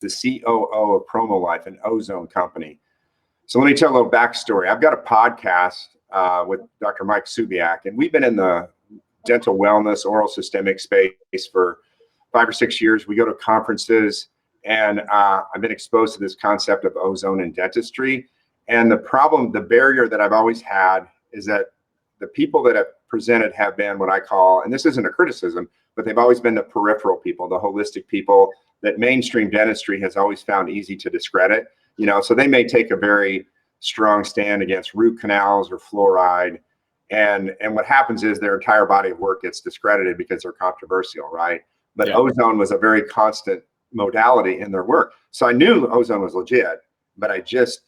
the COO of Promolife, an ozone company. So let me tell a little backstory. I've got a podcast with Dr. Mike Subiak, and we've been in the dental wellness, oral systemic space for 5 or 6 years. We go to conferences, and I've been exposed to this concept of ozone in dentistry. And the barrier that I've always had is that the people that have presented have been what I call, and this isn't a criticism, but they've always been the peripheral people, the holistic people that mainstream dentistry has always found easy to discredit. So they may take a very strong stand against root canals or fluoride. And what happens is their entire body of work gets discredited because they're controversial, right? But ozone was a very constant modality in their work. So I knew ozone was legit, but I just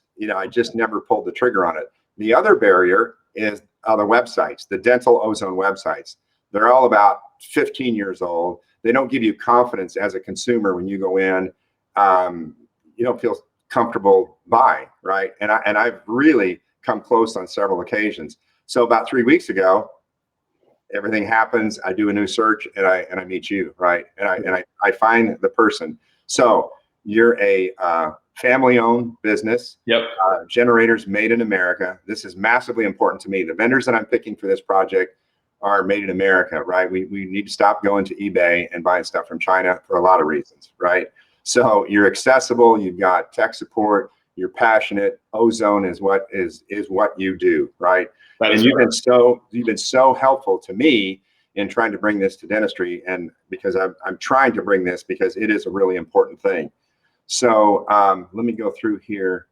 never pulled the trigger on it. The other barrier is other websites, the dental ozone websites. They're all about 15 years old. They don't give you confidence as a consumer when you go in. You don't feel comfortable buying, right? And I've really come close on several occasions. So about 3 weeks ago, everything happens. I do a new search, and I meet you, right? And I find the person. So you're a family-owned business. Yep. Generators made in America. This is massively important to me. The vendors that I'm picking for this project are made in America, right? We need to stop going to eBay and buying stuff from China for a lot of reasons, right? So you're accessible. You've got tech support. You're passionate. Ozone is what you do, right? And you've been so helpful to me in trying to bring this to dentistry, and because I'm trying to bring this because it is a really important thing. So let me go through here.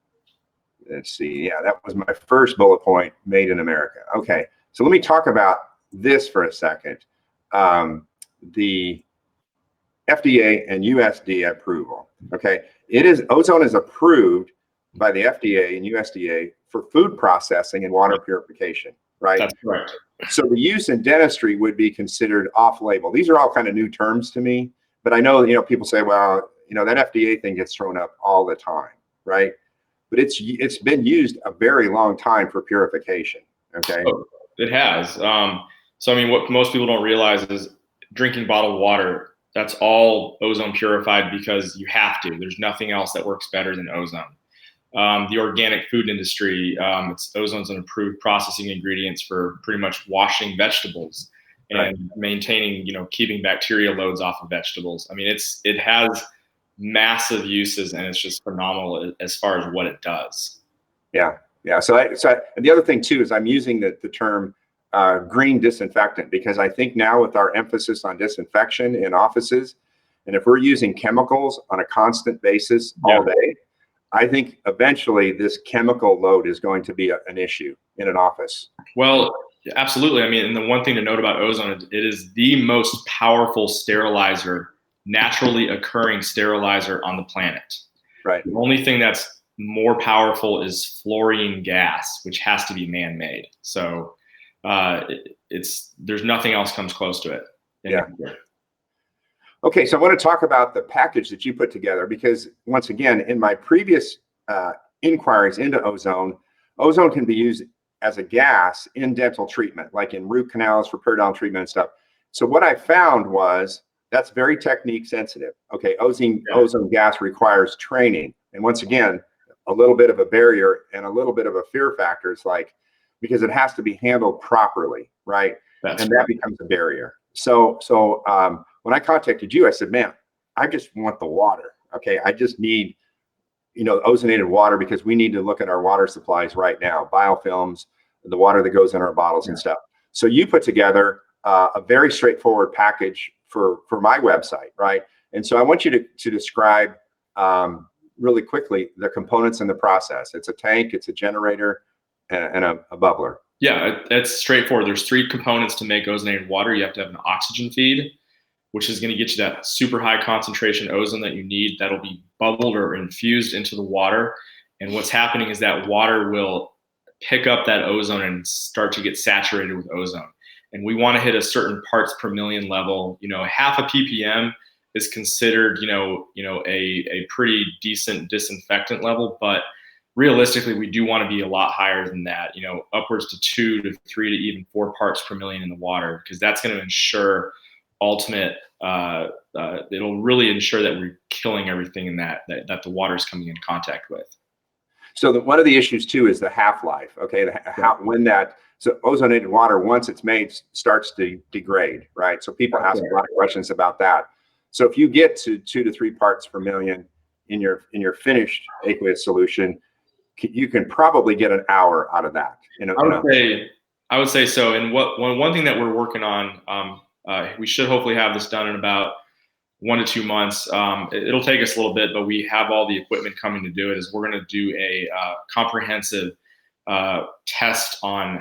Let's see. Yeah, that was my first bullet point, made in America. Okay, so let me talk about this for a second. The FDA and USDA approval. Okay, ozone is approved by the FDA and USDA for food processing and water purification, right? That's correct. So the use in dentistry would be considered off-label. These are all kind of new terms to me, but I know, people say, well, that FDA thing gets thrown up all the time, right? But it's been used a very long time for purification, okay? Oh, it has. So, I mean, what most people don't realize is drinking bottled water, that's all ozone purified because you have to. There's nothing else that works better than ozone. The organic food industry, ozone's an approved processing ingredients for pretty much washing vegetables and maintaining, keeping bacteria loads off of vegetables. I mean, it has massive uses, and it's just phenomenal as far as what it does. Yeah. So and the other thing too is I'm using the term green disinfectant because I think now with our emphasis on disinfection in offices, and if we're using chemicals on a constant basis all day, I think eventually this chemical load is going to be an issue in an office. Well, absolutely. I mean, and the one thing to note about ozone, it is the most powerful sterilizer, naturally occurring sterilizer on the planet. Right. The only thing that's more powerful is fluorine gas, which has to be man-made. So there's nothing else comes close to it. Yeah. Okay, so I want to talk about the package that you put together because, once again, in my previous inquiries into ozone can be used as a gas in dental treatment, like in root canals for periodontal treatment and stuff. So what I found was that's very technique sensitive. Okay, ozone gas requires training. And once again, a little bit of a barrier and a little bit of a fear factor. It's like, because it has to be handled properly, right? That becomes a barrier. So when I contacted you, I said, man, I just want the water. Okay, I just need, ozonated water because we need to look at our water supplies right now, biofilms, the water that goes in our bottles and stuff. So you put together a very straightforward package for my website, right? And so I want you to describe really quickly the components in the process. It's a tank, it's a generator, and a bubbler. Yeah, it's straightforward. There's 3 components to make ozonated water. You have to have an oxygen feed, which is going to get you that super high concentration ozone that you need. That'll be bubbled or infused into the water. And what's happening is that water will pick up that ozone and start to get saturated with ozone. And we want to hit a certain parts per million level. Half a ppm is considered, a pretty decent disinfectant level, but realistically, we do want to be a lot higher than that, upwards to 2 to 3 to even 4 parts per million in the water, because that's going to ensure ultimate. It'll really ensure that we're killing everything in that the water is coming in contact with. So one of the issues too is the half-life. Okay, so ozonated water, once it's made, starts to degrade, right? So people ask a lot of questions about that. So if you get to 2 to 3 parts per million in your finished aqueous solution, you can probably get an hour out of that. I would say so. And one thing that we're working on, we should hopefully have this done in about 1 to 2 months. It'll take us a little bit, but we have all the equipment coming to do it. Is we're going to do a comprehensive test on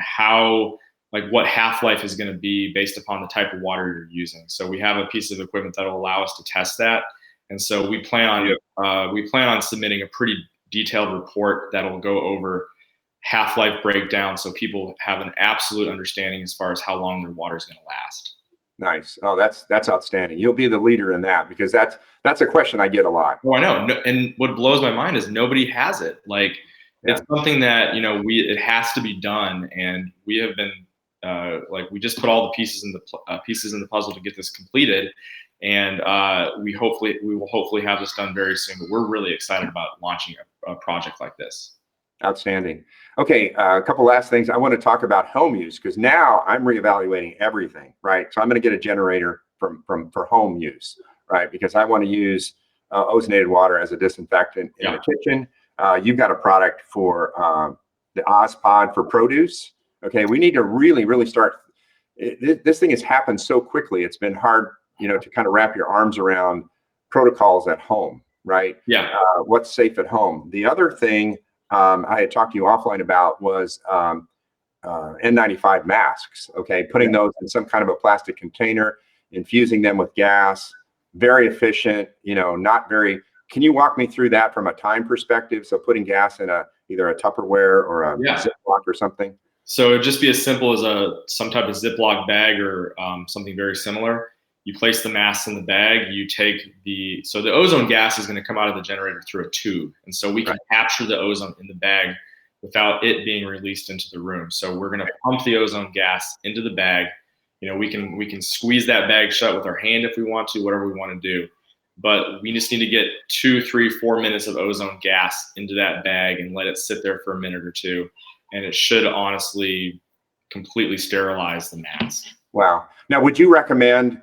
what half-life is going to be based upon the type of water you're using. So we have a piece of equipment that will allow us to test that. And so we plan on submitting a pretty detailed report that'll go over half-life breakdown, so people have an absolute understanding as far as how long their water is going to last. Nice. Oh, that's outstanding. You'll be the leader in that, because that's a question I get a lot. Oh, I know. And what blows my mind is nobody has it. It's something that, it has to be done. And we have been, we just put all the pieces in the puzzle to get this completed. And we will hopefully have this done very soon, but we're really excited about launching a project like this. Outstanding. Okay, a couple last things. I want to talk about home use, because now I'm reevaluating everything, right? So I'm going to get a generator for home use, right? Because I want to use ozonated water as a disinfectant in the kitchen. You've got a product for the OzPod for produce. Okay, we need to really, really start. This thing has happened so quickly. It's been hard, to kind of wrap your arms around protocols at home, right? Yeah. What's safe at home. The other thing I had talked to you offline about was N95 masks. Okay, putting those in some kind of a plastic container, infusing them with gas, very efficient. Not very. Can you walk me through that from a time perspective? So putting gas in either a Tupperware or a Ziploc or something. So it'd just be as simple as some type of Ziploc bag or something very similar. You place the masks in the bag. You take so the ozone gas is going to come out of the generator through a tube, and so we can capture the ozone in the bag without it being released into the room. So we're going to pump the ozone gas into the bag. We can squeeze that bag shut with our hand if we want to, whatever we want to do. But we just need to get 2, 3, 4 minutes of ozone gas into that bag and let it sit there for a minute or two, and it should honestly completely sterilize the mask. Wow. Now, would you recommend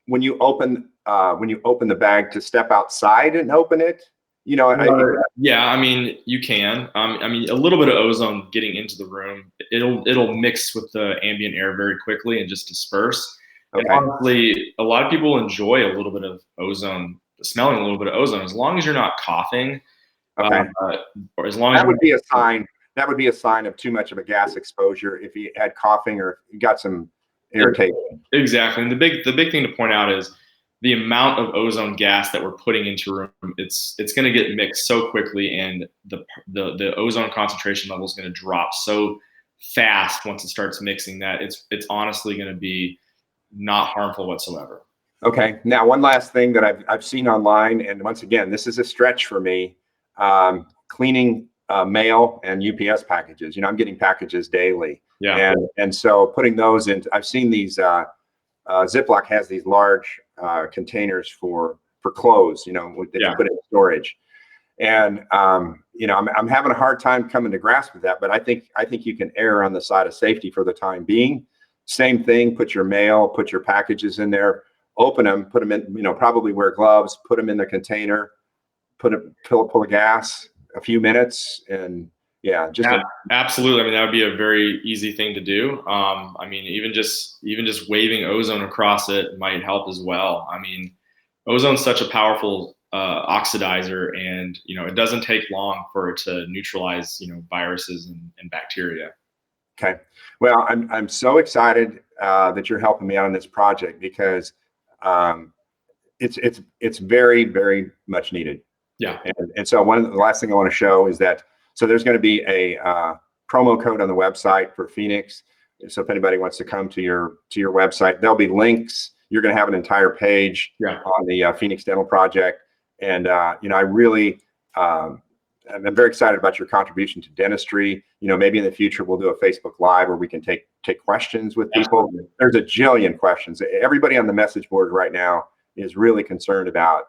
when you open the bag to step outside and open it? Yeah, I mean, you can. A little bit of ozone getting into the room, it'll mix with the ambient air very quickly and just disperse. Okay. And honestly, a lot of people enjoy a little bit of ozone, smelling a little bit of ozone, as long as you're not coughing. Okay. Or as long as that would be a sign. That would be a sign of too much of a gas exposure if you had coughing or you got some irritation. Exactly. And the big thing to point out is the amount of ozone gas that we're putting into room. It's going to get mixed so quickly, and the ozone concentration level is going to drop so fast once it starts mixing that it's honestly going to be not harmful whatsoever. Okay. Now, one last thing that I've seen online, and once again, this is a stretch for me, cleaning mail and UPS packages. I'm getting packages daily. Yeah. And so putting those into, I've seen these, Ziploc has these large containers for clothes, that you put in storage. And, I'm having a hard time coming to grasp with that, but I think you can err on the side of safety for the time being. Same thing, put your mail, put your packages in there, open them, put them in, probably wear gloves, put them in the container, pull a gas, a few minutes, and absolutely. I mean, that would be a very easy thing to do. Even just waving ozone across it might help as well. I mean, ozone's such a powerful oxidizer, and it doesn't take long for it to neutralize viruses and bacteria. Okay. Well, I'm so excited that you're helping me out on this project, because it's very, very much needed. Yeah. And so the last thing I want to show is that, so there's going to be a promo code on the website for Phoenix. So if anybody wants to come to your website, there'll be links. You're going to have an entire page on the Phoenix Dental Project. And, I really I'm very excited about your contribution to dentistry. Maybe in the future we'll do a Facebook Live where we can take questions with people. Absolutely. There's a jillion questions. Everybody on the message board right now is really concerned about,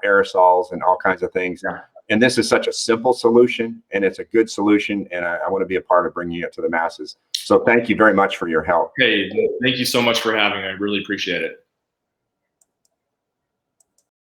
aerosols and all kinds of things. Yeah. And this is such a simple solution, and it's a good solution. And I want to be a part of bringing it to the masses. So thank you very much for your help. Hey, thank you so much for having me. I really appreciate it.